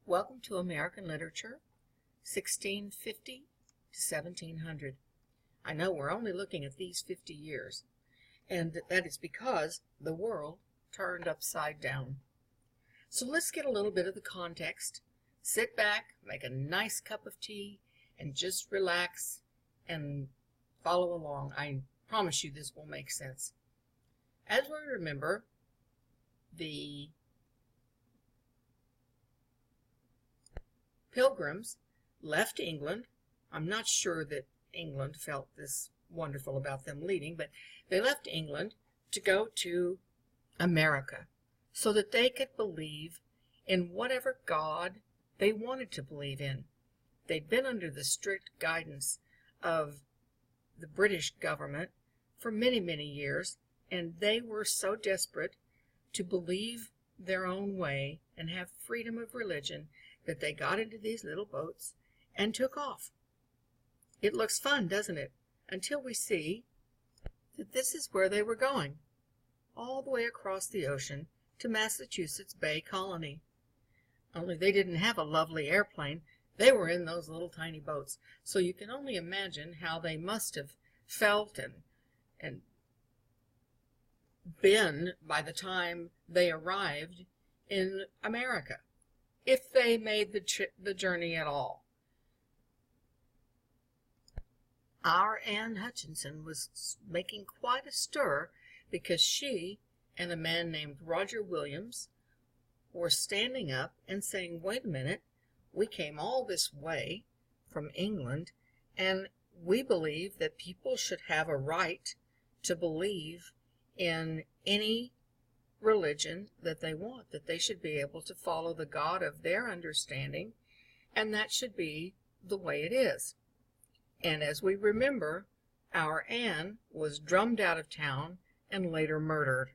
Welcome to American Literature, 1650 to 1700. I know we're only looking at these 50 years, and that is because the world turned upside down. So let's get a little bit of the context. Sit back, make a nice cup of tea, and just relax and follow along. I promise you this will make sense. As we remember, the Pilgrims left England. I'm not sure that England felt this wonderful about them leaving, but they left England to go to America so that they could believe in whatever God they wanted to believe in. They'd been under the strict guidance of the British government for many, many years, and they were so desperate to believe their own way and have freedom of religion that they got into these little boats and took off. It looks fun, doesn't it? Until we see that this is where they were going, all the way across the ocean to Massachusetts Bay Colony. Only they didn't have a lovely airplane. They were in those little tiny boats. So you can only imagine how they must have felt and been by the time they arrived in America, if they made the journey at all. Our Anne Hutchinson was making quite a stir because she and a man named Roger Williams were standing up and saying, wait a minute, we came all this way from England, and we believe that people should have a right to believe in any religion that they want, that they should be able to follow the God of their understanding, and that should be the way it is. And as we remember, our Anne was drummed out of town and later murdered.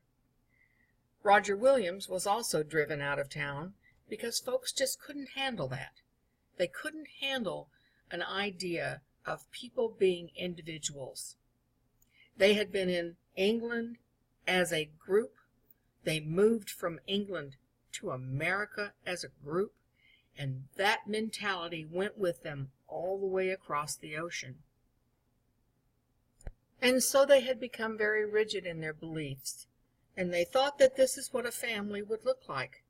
Roger Williams was also driven out of town because folks just couldn't handle that. They couldn't handle an idea of people being individuals. They had been in England as a group. They moved from England to America as a group, and that mentality went with them all the way across the ocean. And so they had become very rigid in their beliefs, and they thought that this is what a family would look like,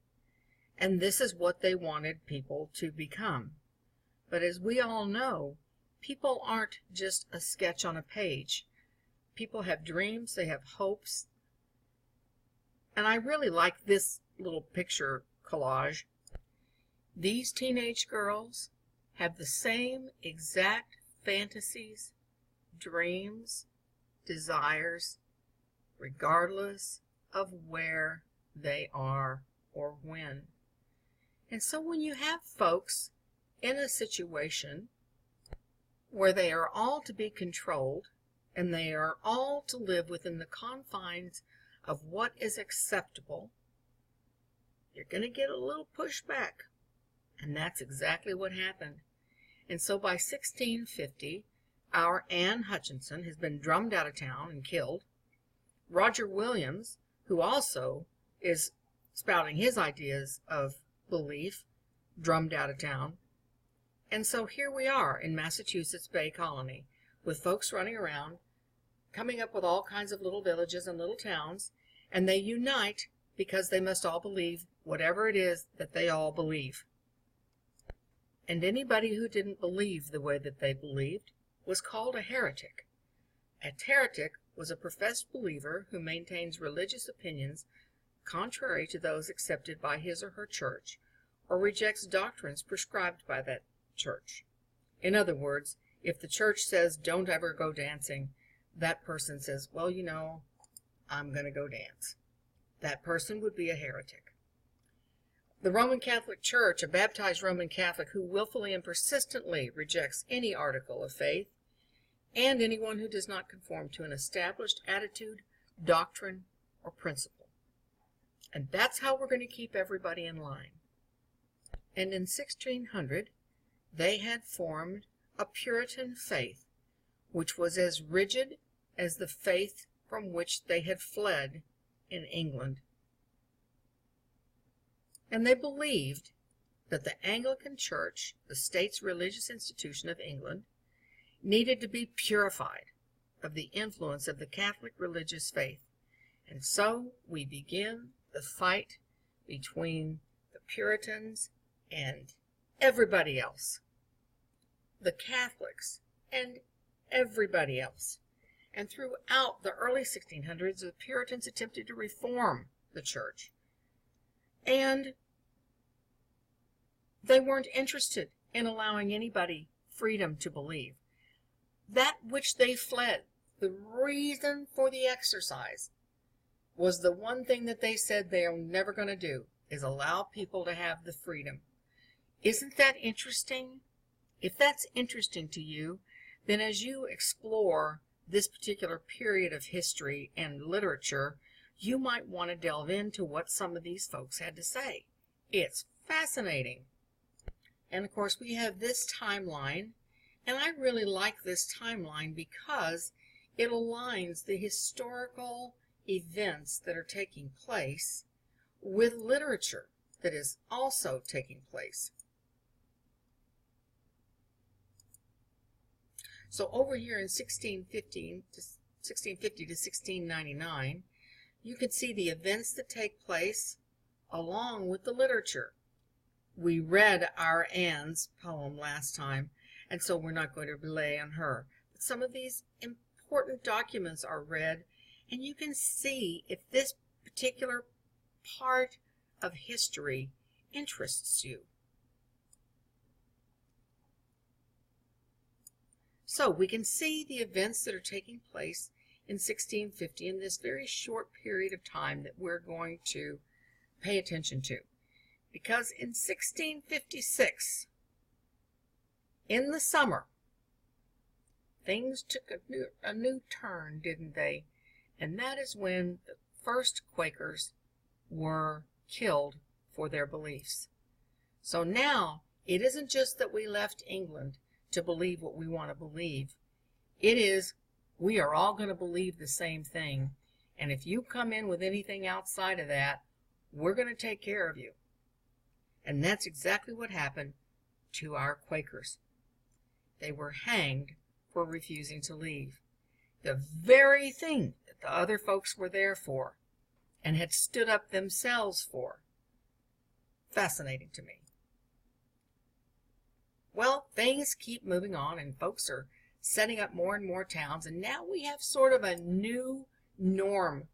and this is what they wanted people to become. But as we all know, people aren't just a sketch on a page. People have dreams, they have hopes, and I really like this little picture collage. These teenage girls have the same exact fantasies, dreams, desires, regardless of where they are or when. And so when you have folks in a situation where they are all to be controlled and they are all to live within the confines of what is acceptable, you're going to get a little pushback. And that's exactly what happened. And so by 1650, our Anne Hutchinson has been drummed out of town and killed. Roger Williams, who also is spouting his ideas of belief, drummed out of town. And so here we are in Massachusetts Bay Colony with folks running around, coming up with all kinds of little villages and little towns, and they unite because they must all believe whatever it is that they all believe. And anybody who didn't believe the way that they believed was called a heretic. A heretic was a professed believer who maintains religious opinions contrary to those accepted by his or her church, or rejects doctrines prescribed by that church. In other words, if the church says don't ever go dancing, that person says, well, you know, I'm going to go dance. That person would be a heretic. The Roman Catholic Church, a baptized Roman Catholic who willfully and persistently rejects any article of faith, and anyone who does not conform to an established attitude, doctrine, or principle. And that's how we're going to keep everybody in line. And in 1600, they had formed a Puritan faith, which was as rigid as the faith from which they had fled in England. And they believed that the Anglican Church, the state's religious institution of England, needed to be purified of the influence of the Catholic religious faith. And so we begin the fight between the Puritans and everybody else, the Catholics and everybody else. And throughout the early 1600s, the Puritans attempted to reform the church. And they weren't interested in allowing anybody freedom to believe. That which they fled, the reason for the exercise, was the one thing that they said they are never going to do, is allow people to have the freedom. Isn't that interesting? If that's interesting to you, then as you explore this particular period of history and literature, you might want to delve into what some of these folks had to say. It's fascinating. And of course, we have this timeline, and I really like this timeline because it aligns the historical events that are taking place with literature that is also taking place. So over here in 1650 to 1699, you can see the events that take place along with the literature. We read our Anne's poem last time, and so we're not going to rely on her. But some of these important documents are read, and you can see if this particular part of history interests you. So we can see the events that are taking place in 1650 in this very short period of time that we're going to pay attention to. Because in 1656, in the summer, things took a new turn, didn't they? And that is when the first Quakers were killed for their beliefs. So now, it isn't just that we left England to believe what we want to believe. It is, we are all going to believe the same thing. And if you come in with anything outside of that, we're going to take care of you. And that's exactly what happened to our Quakers. They were hanged for refusing to leave. The very thing that the other folks were there for and had stood up themselves for. Fascinating to me. Well, things keep moving on, and folks are setting up more and more towns, and now we have sort of a new norm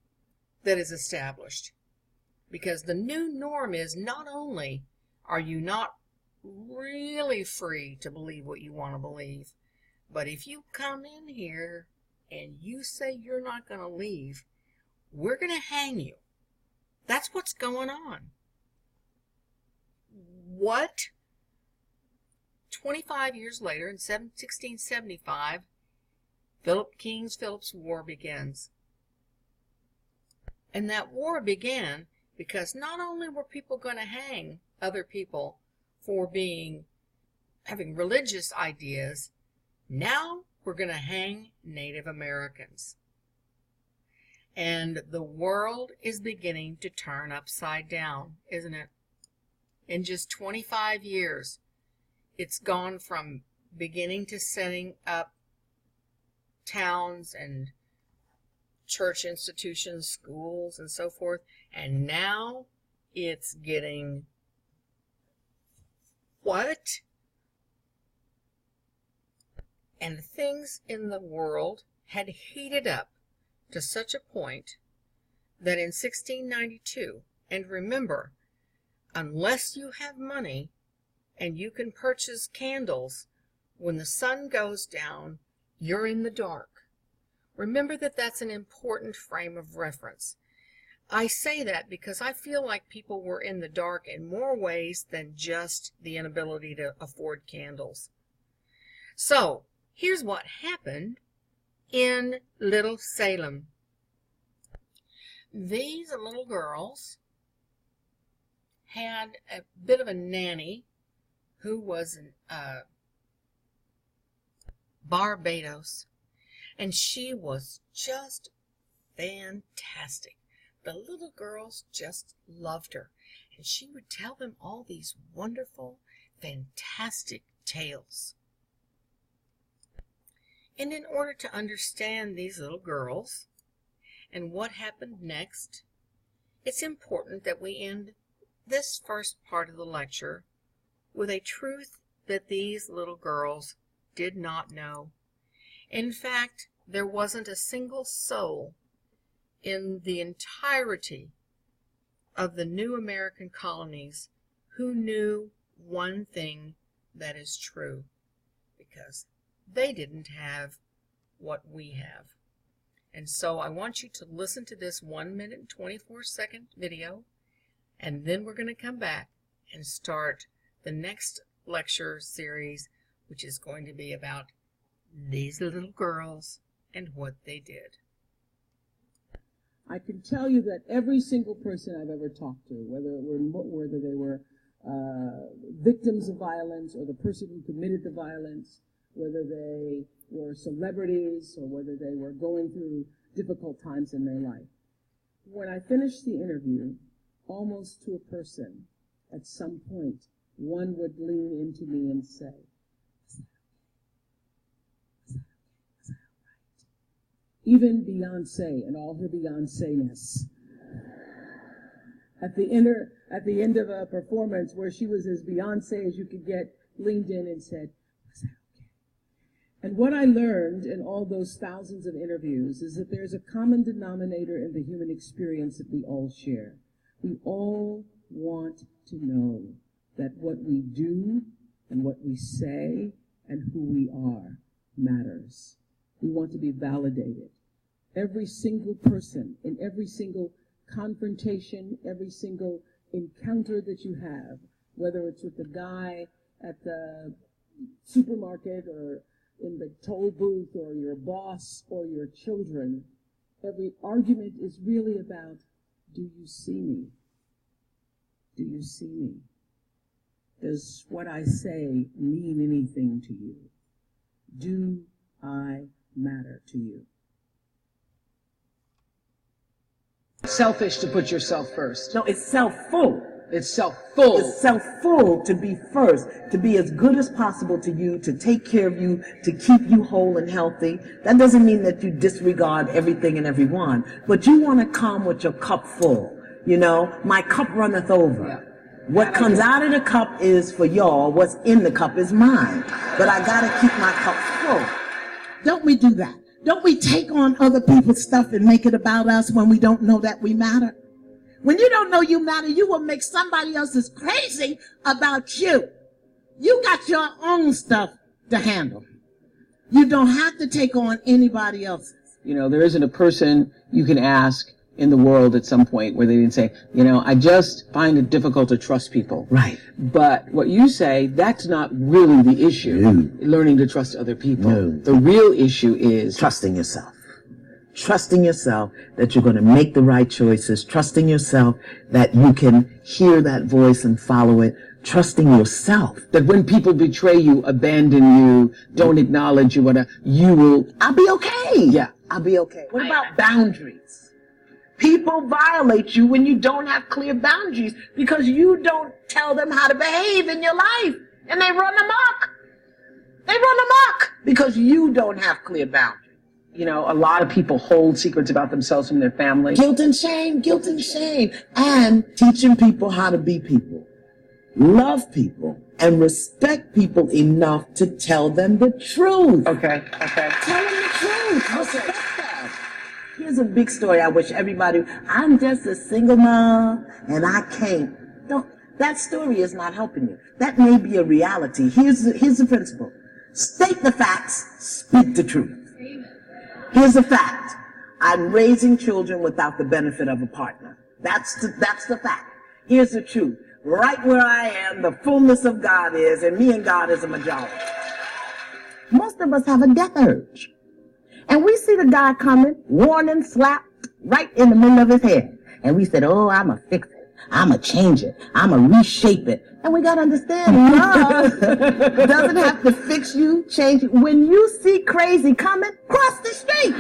that is established. Because the new norm is not only are you not really free to believe what you want to believe, but if you come in here and you say you're not going to leave, we're going to hang you. That's what's going on. What? 25 years later, in 1675, King Philip's War begins. And that war began because not only were people going to hang other people for having religious ideas, now we're going to hang Native Americans. And the world is beginning to turn upside down, isn't it? In just 25 years, it's gone from beginning to setting up towns and church institutions, schools, and so forth, and now it's getting what? And things in the world had heated up to such a point that in 1692, and remember, unless you have money and you can purchase candles, when the sun goes down, you're in the dark. Remember that that's an important frame of reference. I say that because I feel like people were in the dark in more ways than just the inability to afford candles. So, here's what happened in Little Salem. These little girls had a bit of a nanny who was in Barbados, and she was just fantastic. The little girls just loved her, and she would tell them all these wonderful, fantastic tales. And in order to understand these little girls and what happened next, it's important that we end this first part of the lecture with a truth that these little girls did not know. In fact, there wasn't a single soul in the entirety of the new American colonies who knew one thing that is true, because they didn't have what we have. And so I want you to listen to this 1 minute and 24-second video, and then we're going to come back and start the next lecture series, which is going to be about these little girls and what they did. I can tell you that every single person I've ever talked to, whether they were victims of violence or the person who committed the violence, whether they were celebrities or whether they were going through difficult times in their life, when I finished the interview, almost to a person, at some point, one would lean into me and say, even Beyonce and all her Beyonce-ness. At the end of a performance where she was as Beyonce as you could get, leaned in and said, "Was that okay?" And what I learned in all those thousands of interviews is that there's a common denominator in the human experience that we all share. We all want to know that what we do and what we say and who we are matters. We want to be validated. Every single person in every single confrontation, every single encounter that you have, whether it's with the guy at the supermarket or in the toll booth or your boss or your children, every argument is really about, do you see me? Do you see me? Does what I say mean anything to you? Do I matter to you? Selfish to put yourself first. No, it's self-full. It's self-full. It's self-full to be first, to be as good as possible to you, to take care of you, to keep you whole and healthy. That doesn't mean that you disregard everything and everyone, but you want to come with your cup full. You know, my cup runneth over. Yeah. What comes out of the cup is for y'all. What's in the cup is mine. But I got to keep my cup full. Don't we do that? Don't we take on other people's stuff and make it about us when we don't know that we matter? When you don't know you matter, you will make somebody else's crazy about you. You got your own stuff to handle. You don't have to take on anybody else's. You know, there isn't a person you can ask in the world at some point where they didn't say, you know, I just find it difficult to trust people. Right. But what you say, that's not really the issue. No. Learning to trust other people. No. The real issue is Trusting yourself. Trusting yourself that you're going to make the right choices. Trusting yourself that you can hear that voice and follow it. Trusting yourself. that when people betray you, abandon you, don't acknowledge you, whatever, you will. I'll be okay. Yeah. I'll be okay. What about boundaries? People violate you when you don't have clear boundaries because you don't tell them how to behave in your life. And they run amok. They run amok because you don't have clear boundaries. You know, a lot of people hold secrets about themselves from their family. Guilt and shame, guilt and shame. And teaching people how to be people. Love people and respect people enough to tell them the truth. Okay. Tell them the truth. Respect them. Here's a big story I wish everybody, I'm just a single mom and I can't. Don't, that story is not helping you. That may be a reality. Here's the principle. State the facts, speak the truth. Here's the fact. I'm raising children without the benefit of a partner. That's the fact. Here's the truth. Right where I am, the fullness of God is, and me and God is a majority. Most of us have a death urge. And we see the guy coming, warning, slap, right in the middle of his head. And we said, oh, I'm going to fix it. I'm going to change it. I'm going to reshape it. And we got to understand, love doesn't have to fix you, change it. When you see crazy coming, cross the street.